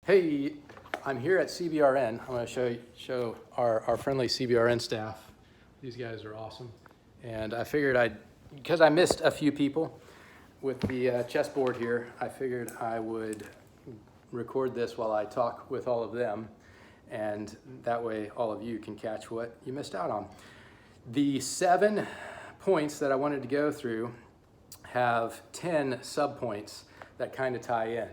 Hey, I'm here at CBRN. I'm going to show our friendly CBRN staff. These guys are awesome. And I figured because I missed a few people with the chessboard here, I figured I would record this while I talk with all of them. And that way all of you can catch what you missed out on. The 7 points that I wanted to go through have 10 subpoints that kind of tie in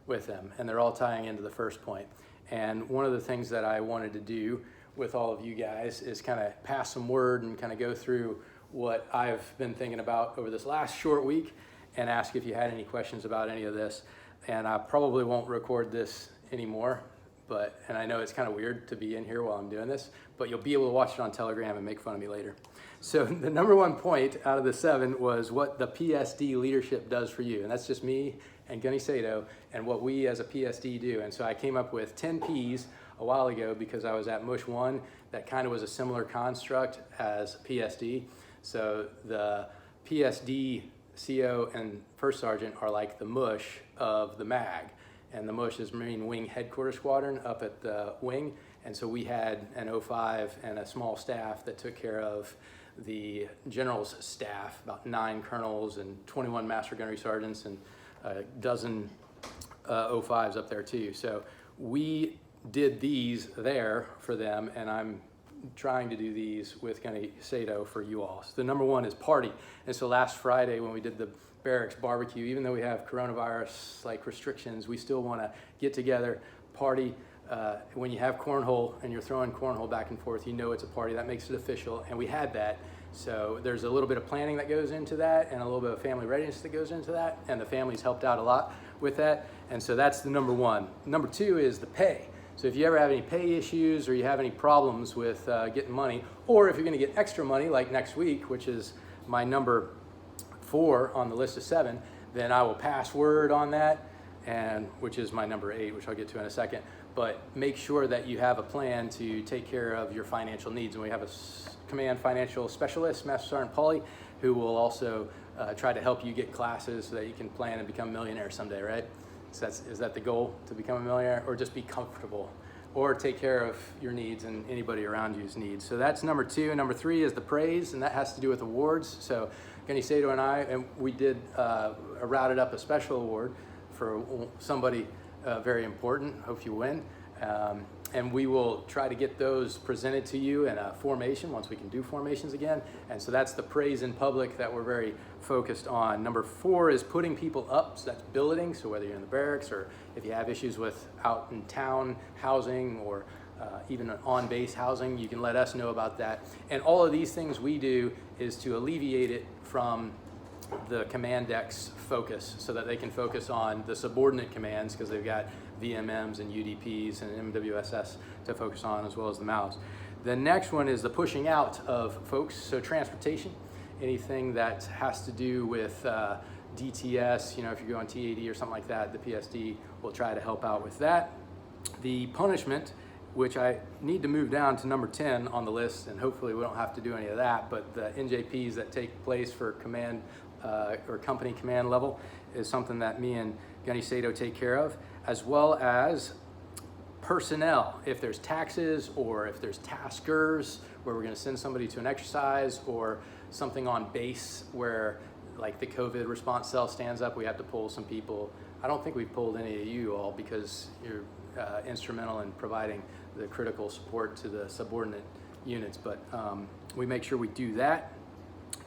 with them, and they're all tying into the first point. And one of the things that I wanted to do with all of you guys is kind of pass some word and kind of go through what I've been thinking about over this last short week and ask if you had any questions about any of this. And I probably won't record this anymore, and I know it's kind of weird to be in here while I'm doing this, but you'll be able to watch it on Telegram and make fun of me later. So the number 1 point out of the 7 was what the PSD leadership does for you. And that's just me and Gunny Sato and what we as a PSD do. And so I came up with 10 Ps a while ago because I was at Mush 1 that kind of was a similar construct as PSD. So the PSD, CO, and First Sergeant are like the mush of the MAG. And the mush is Marine Wing Headquarters Squadron up at the wing. And so we had an 05 and a small staff that took care of the general's staff, about 9 colonels and 21 master gunnery sergeants and a dozen 05s up there too. So we did these there for them, and I'm trying to do these with Gunny Sato for you all. So the number 1 is party. And so last Friday when we did the barracks barbecue, even though we have coronavirus like restrictions, we still want to get together, party. When you have cornhole and you're throwing cornhole back and forth, you know it's a party. That makes it official, and we had that. So there's a little bit of planning that goes into that and a little bit of family readiness that goes into that, and the families helped out a lot with that. And so that's the number 1. Number 2 is the pay. So if you ever have any pay issues or you have any problems with getting money, or if you're going to get extra money like next week, which is my number 4 on the list of 7, then I will pass word on that, and which is my number 8, which I'll get to in a second. But make sure that you have a plan to take care of your financial needs. And we have a command financial specialist, Master Sergeant Pauly, who will also try to help you get classes so that you can plan and become a millionaire someday, right? So is that the goal, to become a millionaire, or just be comfortable, or take care of your needs and anybody around you's needs? So that's number 2. Number 3 is the praise, and that has to do with awards. So Gunny Sato and we did routed up a special award for somebody very important. Hope you win. And we will try to get those presented to you in a formation once we can do formations again. And so that's the praise in public that we're very focused on. Number 4 is putting people up. So that's billeting. So whether you're in the barracks or if you have issues with out in town housing or even on base housing, you can let us know about that. And all of these things we do is to alleviate it from the command deck's focus so that they can focus on the subordinate commands, because they've got VMMs and UDPs and MWSS to focus on, as well as the MAUs. The next one is the pushing out of folks. So transportation, anything that has to do with DTS, if you're going T80 or something like that, the PSD will try to help out with that. The punishment, which I need to move down to number 10 on the list, and hopefully we don't have to do any of that, but the NJPs that take place for command or company command level is something that me and Gunny Sato take care of, as well as personnel. If there's taxes or if there's taskers where we're going to send somebody to an exercise, or something on base where like the COVID response cell stands up, we have to pull some people. I don't think we've pulled any of you all because you're instrumental in providing the critical support to the subordinate units, but we make sure we do that.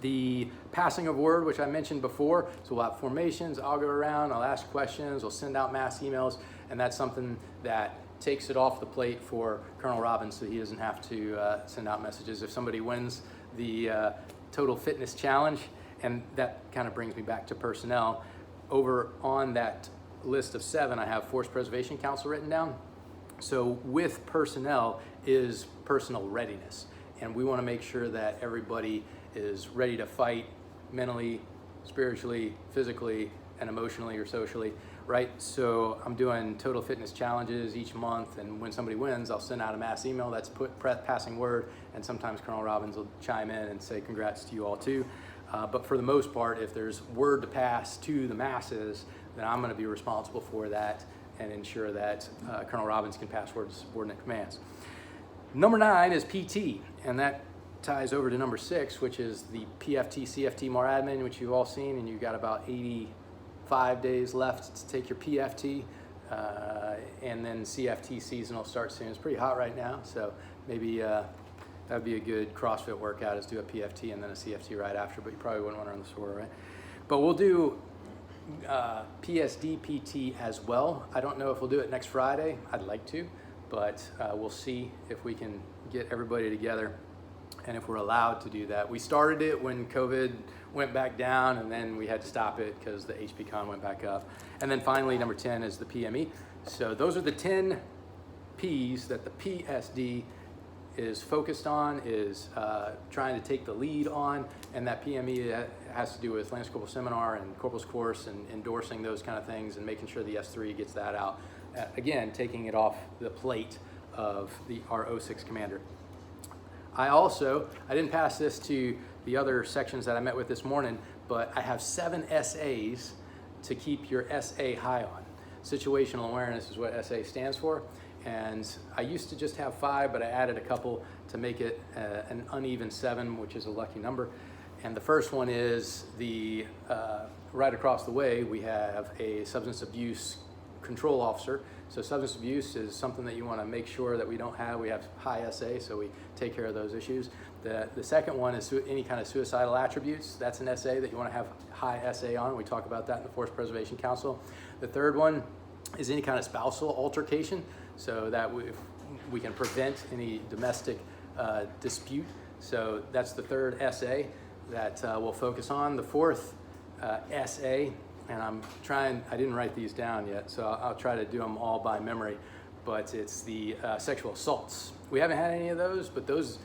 The passing of word, which I mentioned before, so we'll have formations, I'll go around, I'll ask questions, we'll send out mass emails, and that's something that takes it off the plate for Colonel Robbins so he doesn't have to send out messages if somebody wins the Total Fitness Challenge. And that kind of brings me back to personnel. Over on that list of 7, I have Force Preservation Council written down. So with personnel is personal readiness, and we want to make sure that everybody is ready to fight mentally, spiritually, physically, and emotionally or socially, right? So I'm doing total fitness challenges each month, and when somebody wins, I'll send out a mass email that's passing word, and sometimes Colonel Robbins will chime in and say congrats to you all too. But for the most part, if there's word to pass to the masses, then I'm going to be responsible for that and ensure that Colonel Robbins can password subordinate commands. Number 9 is PT, and that ties over to number 6, which is the PFT, CFT MAR admin, which you've all seen, and you've got about 85 days left to take your PFT, and then CFT season will start soon. It's pretty hot right now, so maybe that'd be a good CrossFit workout, is do a PFT and then a CFT right after, but you probably wouldn't want to run this order, right? But we'll do PSD PT as well. I don't know if we'll do it next Friday. I'd like to, but we'll see if we can get everybody together and if we're allowed to do that. We started it when COVID went back down, and then we had to stop it because the HPCon went back up. And then finally, number 10 is the PME. So those are the 10 Ps that the PSD is focused on, is trying to take the lead on, and that PME has to do with Lance Corporal Seminar and Corporal's Course and endorsing those kind of things and making sure the S3 gets that out. Again, taking it off the plate of our 06 commander. I didn't pass this to the other sections that I met with this morning, but I have 7 SAs to keep your SA high on. Situational awareness is what SA stands for. And I used to just have 5, but I added a couple to make it an uneven 7, which is a lucky number. And the first one is the right across the way, we have a substance abuse control officer. So substance abuse is something that you want to make sure that we don't have. We have high SA, so we take care of those issues. The second one is any kind of suicidal attributes. That's an SA that you want to have high SA on. We talk about that in the Force Preservation Council. The third one is any kind of spousal altercation, so that we can prevent any domestic dispute. So that's the third SA that we'll focus on. The fourth SA, and I didn't write these down yet, so I'll try to do them all by memory, but it's the sexual assaults. We haven't had any of those, but those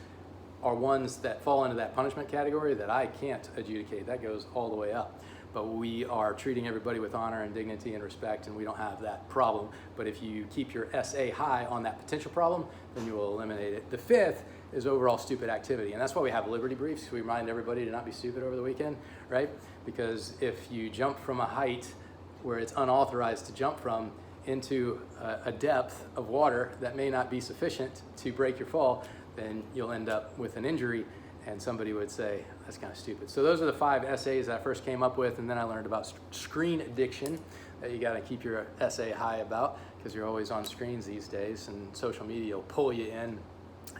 are ones that fall into that punishment category that I can't adjudicate. That goes all the way up. But we are treating everybody with honor and dignity and respect, and we don't have that problem. But if you keep your SA high on that potential problem, then you will eliminate it. The fifth is overall stupid activity, and that's why we have Liberty Briefs. We remind everybody to not be stupid over the weekend, right? Because if you jump from a height where it's unauthorized to jump from into a depth of water that may not be sufficient to break your fall, then you'll end up with an injury, and somebody would say, that's kind of stupid. So those are the 5 SAs that I first came up with, and then I learned about screen addiction, that you gotta keep your SA high about, because you're always on screens these days, and social media will pull you in.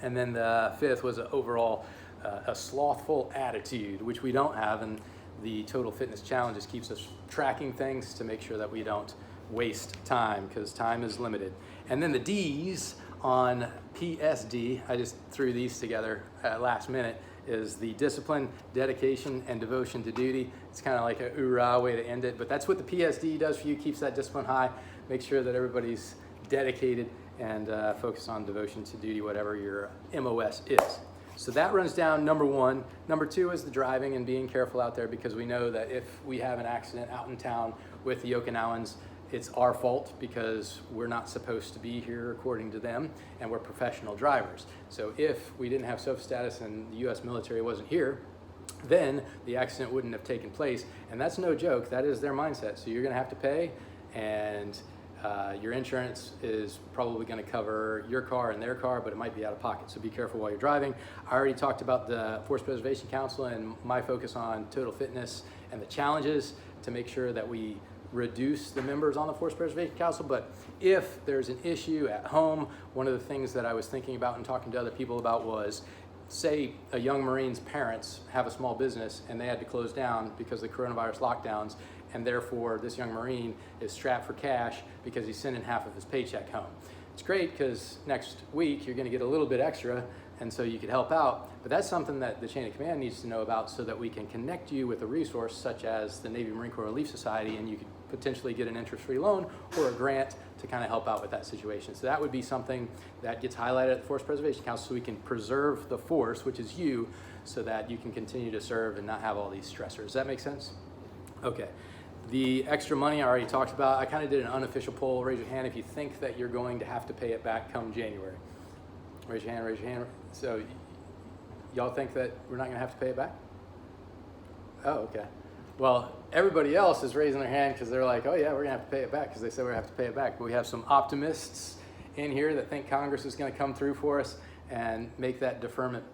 And then the 5th was overall a slothful attitude, which we don't have, and the Total Fitness Challenge just keeps us tracking things to make sure that we don't waste time, because time is limited. And then the D's on PSD, I just threw these together at last minute, is the discipline, dedication, and devotion to duty. It's kind of like a hoorah way to end it, but that's what the PSD does for you, keeps that discipline high, make sure that everybody's dedicated and focus on devotion to duty, whatever your MOS is. So that runs down number 1. Number 2 is the driving and being careful out there, because we know that if we have an accident out in town with the Okinawans, it's our fault because we're not supposed to be here according to them, and we're professional drivers. So if we didn't have SOFA status and the US military wasn't here, then the accident wouldn't have taken place. And that's no joke, that is their mindset. So you're gonna have to pay, and your insurance is probably gonna cover your car and their car, but it might be out of pocket, so be careful while you're driving. I already talked about the Force Preservation Council and my focus on total fitness and the challenges to make sure that we reduce the members on the Force Preservation Council. But if there's an issue at home, one of the things that I was thinking about and talking to other people about was, say a young Marine's parents have a small business and they had to close down because of the coronavirus lockdowns, and therefore this young Marine is strapped for cash because he's sending half of his paycheck home. It's great because next week you're gonna get a little bit extra, and so you could help out, but that's something that the chain of command needs to know about, so that we can connect you with a resource such as the Navy Marine Corps Relief Society, and you could potentially get an interest-free loan or a grant to kind of help out with that situation. So that would be something that gets highlighted at the Force Preservation Council, so we can preserve the force, which is you, so that you can continue to serve and not have all these stressors. Does that make sense? Okay. The extra money I already talked about. I kind of did an unofficial poll. Raise your hand if you think that you're going to have to pay it back come January. Raise your hand, raise your hand. So y'all think that we're not gonna have to pay it back? Oh, okay. Well, everybody else is raising their hand because they're like, oh yeah, we're gonna have to pay it back because they said we're gonna have to pay it back. But we have some optimists in here that think Congress is gonna come through for us and make that deferment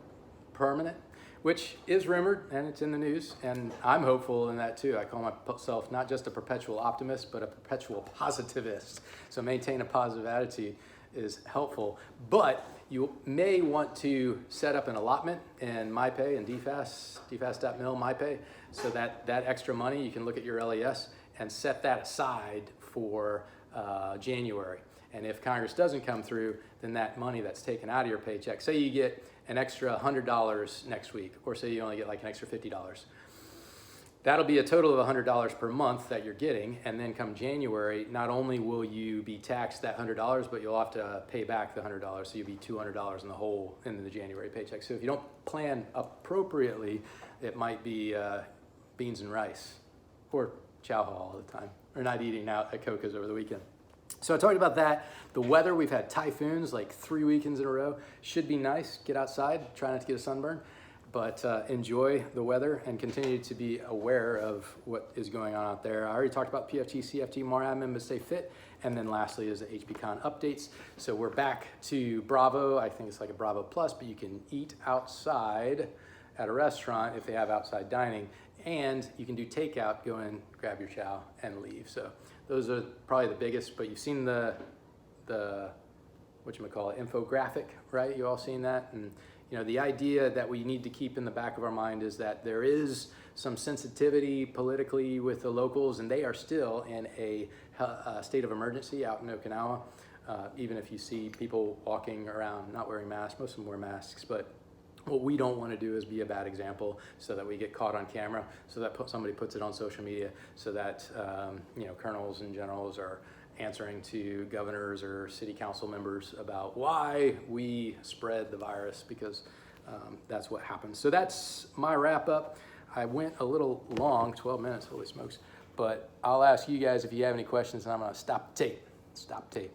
permanent, which is rumored and it's in the news. And I'm hopeful in that too. I call myself not just a perpetual optimist, but a perpetual positivist. So maintain a positive attitude is helpful. But you may want to set up an allotment in MyPay and DFAS.mil MyPay, so that extra money, you can look at your LES and set that aside for January. And if Congress doesn't come through, then that money that's taken out of your paycheck, say you get an extra $100 next week, or say you only get like an extra $50. That'll be a total of $100 per month that you're getting, and then come January, not only will you be taxed that $100, but you'll have to pay back the $100, so you'll be $200 in the whole in the January paycheck. So if you don't plan appropriately, it might be beans and rice, or chow hall all the time, or not eating out at Coco's over the weekend. So I talked about that. The weather, we've had typhoons like 3 weekends in a row. Should be nice. Get outside, try not to get a sunburn. But enjoy the weather and continue to be aware of what is going on out there. I already talked about PFT, CFT, more admin, but stay fit. And then lastly is the HPCon updates. So we're back to Bravo. I think it's like a Bravo Plus, but you can eat outside at a restaurant if they have outside dining. And you can do takeout, go in, grab your chow, and leave. So those are probably the biggest, but you've seen the whatchamacallit, infographic, right? You all seen that? And you know, the idea that we need to keep in the back of our mind is that there is some sensitivity politically with the locals, and they are still in a state of emergency out in Okinawa. Even if you see people walking around not wearing masks, most of them wear masks, but what we don't want to do is be a bad example so that we get caught on camera, so that somebody puts it on social media, so that you know, colonels and generals are answering to governors or city council members about why we spread the virus, because that's what happens. So that's my wrap up. I went a little long, 12 minutes, holy smokes, but I'll ask you guys if you have any questions, and I'm gonna stop the tape.